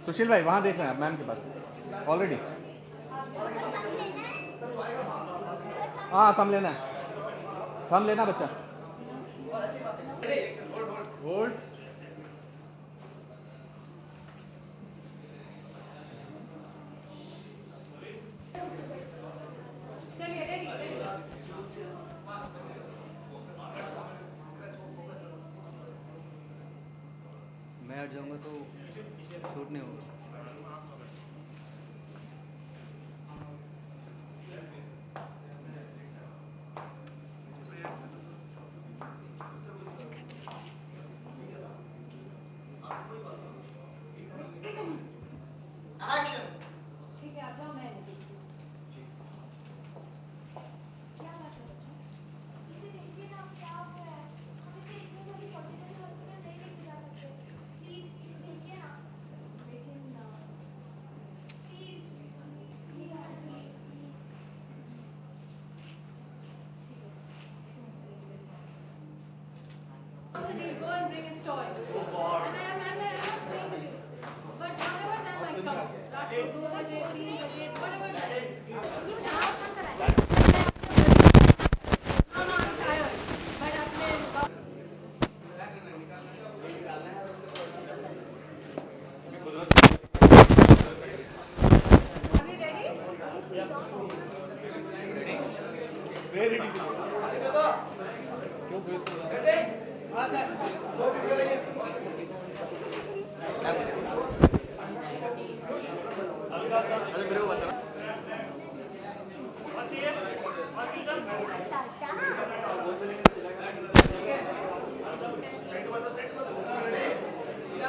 सुशील भाई वहाँ देख रहे हैं मैम के पास ऑलरेडी। हाँ थम लेना है, थम लेना बच्चा। होल्ड। मैं हट जाऊंगा तो शूट नहीं होगा। ठीक है, आप जाओ, मैं देखती हूँ। क्या बात है बच्चों? इसे देखिए ना, क्या हो रहा है? हम इसे इतने सारी कॉन्टिनेंटल हॉस्पिटल नहीं लेके जा सकते। प्लीज इसे देखिए ना। देखिए ना, please please please. Go and bring his toy. And I am not playing with you. But whatever time I come, रात को 2 बजे 3 बजे whatever time. Now no, I'm tired. But अपने Are we ready? Very ready. हाँ sir.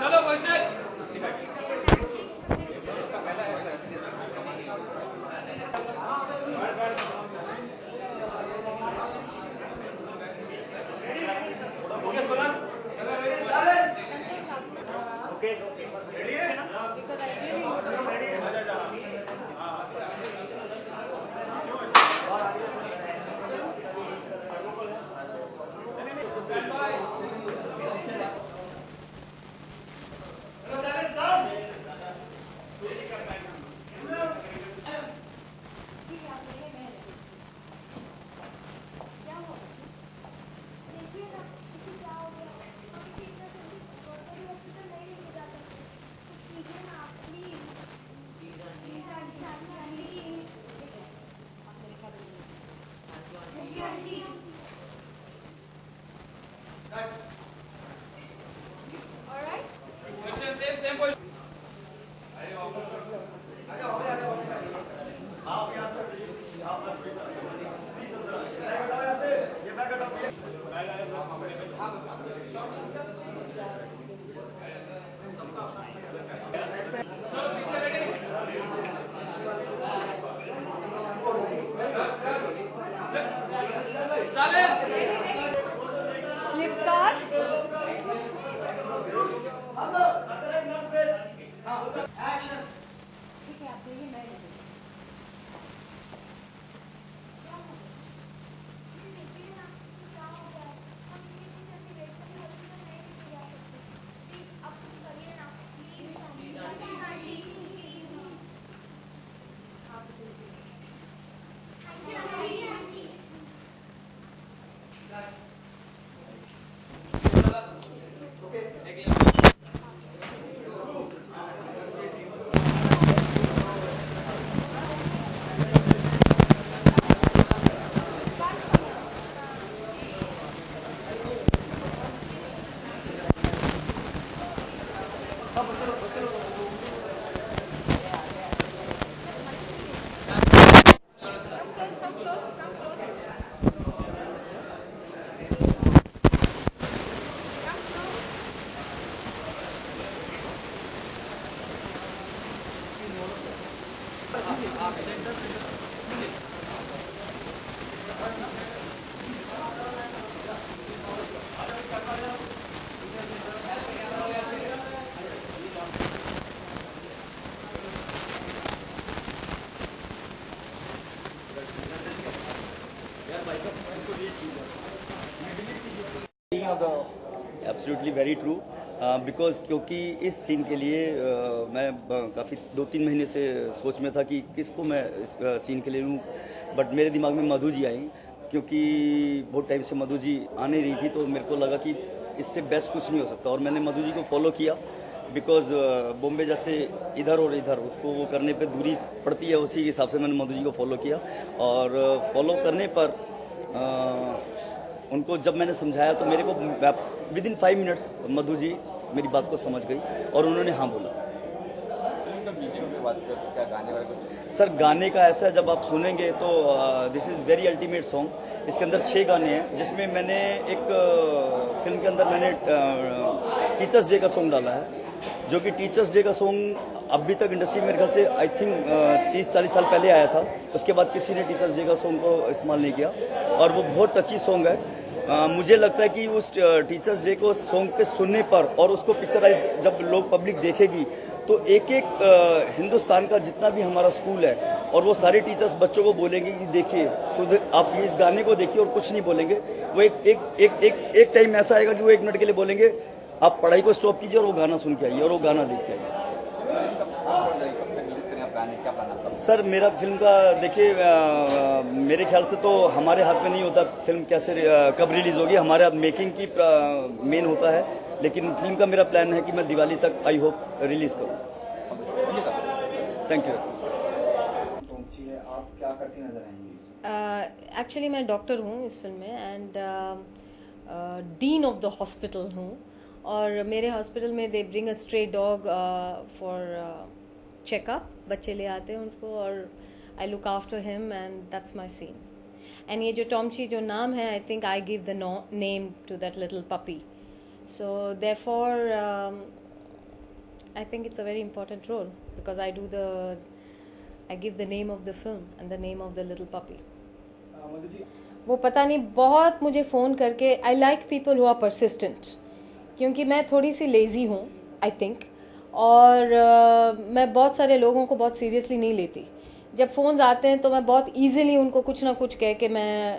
चलो question. Okay. Because I really want to. ठीक है, आप जाइए, मैं रहती हूँ। क्या हुआ बच्चों? देखिए ना, इसे क्या हो गया? हम इसे इतना जल्दी गवर्नमेंट हॉस्पिटल नहीं लेके जा सकते। कुछ कीजिए ना आप, प्लीज प्लीज आंटी, प्लीज। ठीक है, आप मेरे ख्याल से thank you aunty. Alright, question same question. Flipkart. ठीक है, आप जाइए, मैं रहती हूँ। क्या हुआ? इसे देखिए ना, इसे क्या हो गया? हम इसे इतनी जल्दी गवर्नमेंट हॉस्पिटल नहीं लेके जा सकते। प्लीज आप कुछ करिए ना, प्लीज आंटी, प्लीज। आप जाइए। Thank you aunty. Come close, come close. Come close. Absolutely very true. Because क्योंकि इस सीन के लिए मैं काफ़ी 2-3 महीने से सोच में था कि किसको मैं इस सीन के लिए लूँ, बट मेरे दिमाग में मधु जी आई, क्योंकि बहुत टाइम से मधु जी आ नहीं रही थी, तो मेरे को लगा कि इससे बेस्ट कुछ नहीं हो सकता। और मैंने मधु जी को फॉलो किया, बिकॉज बॉम्बे जैसे इधर और इधर उसको वो करने पे दूरी पड़ती है, उसी के हिसाब से मैंने मधु जी को फॉलो किया। और फॉलो करने पर उनको जब मैंने समझाया तो मेरे को विदिन 5 मिनट्स मधु जी मेरी बात को समझ गई और उन्होंने हाँ बोला। क्या गाने वाले कुछ? सर गाने का ऐसा है, जब आप सुनेंगे तो this is very ultimate song. इसके अंदर 6 गाने हैं, जिसमें मैंने एक फिल्म के अंदर मैंने टीचर्स डे का सॉन्ग डाला है, जो कि टीचर्स डे का सॉन्ग अभी तक इंडस्ट्री में मेरे ख्याल से आई थिंक 30-40 साल पहले आया था। उसके बाद किसी ने टीचर्स डे का सॉन्ग को इस्तेमाल नहीं किया, और वो बहुत टची सॉन्ग है। मुझे लगता है कि उस टीचर्स डे को सॉन्ग पे सुनने पर और उसको पिक्चराइज जब लोग पब्लिक देखेगी, तो एक एक हिंदुस्तान का जितना भी हमारा स्कूल है, और वो सारे टीचर्स बच्चों को बोलेंगे कि देखिए आप इस गाने को देखिए, और कुछ नहीं बोलेंगे। वो एक टाइम ऐसा आएगा कि वो 1 मिनट के लिए बोलेंगे आप पढ़ाई को स्टॉप कीजिए और वो गाना सुन के आइए और वो गाना देख के आइए। सर मेरा फिल्म का देखिए, मेरे ख्याल से तो हमारे हाथ में नहीं होता फिल्म कैसे कब रिलीज होगी, हमारे हाथ मेकिंग की मेन होता है। लेकिन फिल्म का मेरा प्लान है कि मैं दिवाली तक आई होप रिलीज करूँ। Thank you. आप क्या करती नजर आएंगी? एक्चुअली मैं डॉक्टर हूँ इस फिल्म में, and dean of the hospital हूँ। और मेरे हॉस्पिटल में they bring a stray dog for checkup, बच्चे ले आते हैं उसको, और I look after him, and that's my scene. And ये जो टॉमची जो नाम है, I think I give the name to that little puppy, so therefore I think it's a very important role, because I give the name of the film and the name of the little puppy. वो पता नहीं बहुत मुझे phone करके, I like people who are persistent, क्योंकि मैं थोड़ी सी lazy हूँ I think, और मैं बहुत सारे लोगों को बहुत सीरियसली नहीं लेती। जब फ़ोन्स आते हैं तो मैं बहुत ईजिली उनको कुछ ना कुछ कह के मैं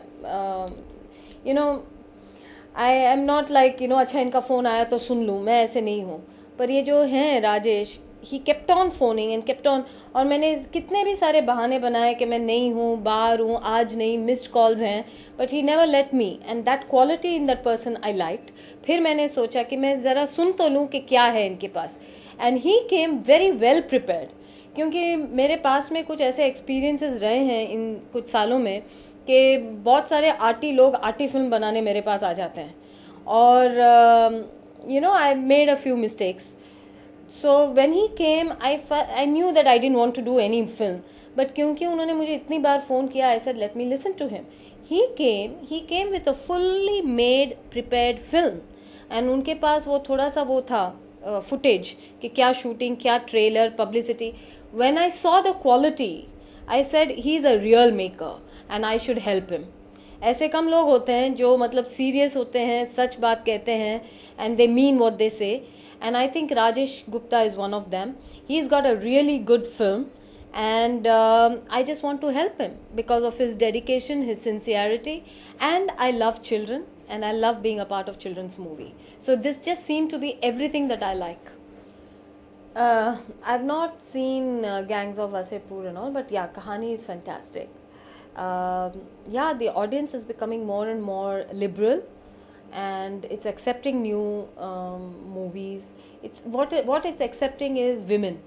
आई एम नॉट लाइक अच्छा इनका फ़ोन आया तो सुन लूँ, मैं ऐसे नहीं हूँ। पर ये जो हैं Rajesh, he kept on phoning and kept on, और मैंने कितने भी सारे बहाने बनाए कि मैं नहीं हूँ, बाहर हूँ, आज नहीं, मिस्ड कॉल्स हैं, but he never let me, and that quality in that person I liked. फिर मैंने सोचा कि मैं ज़रा सुन तो लूँ कि क्या है इनके पास, and he came very well prepared, क्योंकि मेरे पास में कुछ ऐसे एक्सपीरियंसेस रहे हैं इन कुछ सालों में कि बहुत सारे आर्टी लोग आर्टी फिल्म बनाने मेरे पास आ जाते हैं, और I made a few mistakes. So when he came I knew that I didn't want to do any film, but क्योंकि उन्होंने मुझे इतनी बार फ़ोन किया, I said let me listen to him. He came with a fully made prepared film, and उनके पास वो थोड़ा सा वो था फुटेज कि क्या शूटिंग, क्या trailer, publicity. When I saw the quality, I said he is a real maker and I should help him. ऐसे कम लोग होते हैं जो मतलब सीरियस होते हैं, सच बात कहते हैं, and they mean what they say, and I think Rajesh Gupta is one of them. He is got a really good film, and I just want to help him because of his dedication, his sincerity, and I love children and I love being a part of children's movie. So this just seemed to be everything that I like. I've not seen Gangs of Wasseypur and all, but yeah, Kahani is fantastic. Yeah, the audience is becoming more and more liberal, and it's accepting new movies. It's what it's accepting is women.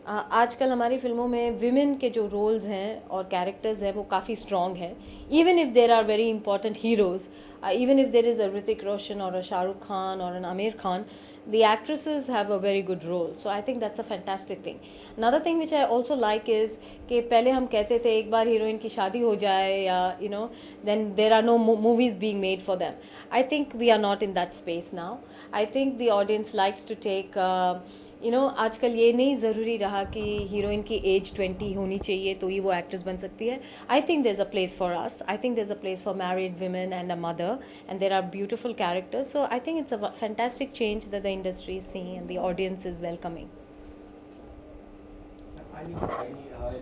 आजकल हमारी फिल्मों में women के जो roles हैं और characters हैं वो काफ़ी स्ट्रॉन्ग हैं, even if there are very important heroes, even if there is a Hrithik Roshan और अ शाहरुख खान और an Aamir Khan, the actresses have a very good role. So I think that's a fantastic thing. Another thing which I also like is कि पहले हम कहते थे एक बार heroine की शादी हो जाए या then there are no movies being made for them. I think we are not in that space now. I think the audience likes to take आजकल ये नहीं ज़रूरी रहा कि हीरोइन की एज 20 होनी चाहिए तो ही वो एक्ट्रेस बन सकती है. I think there is a place for us. I think there is a place for married women and a mother, and there are beautiful characters. So I think it's a fantastic change that the industry is seeing and the audience is welcoming.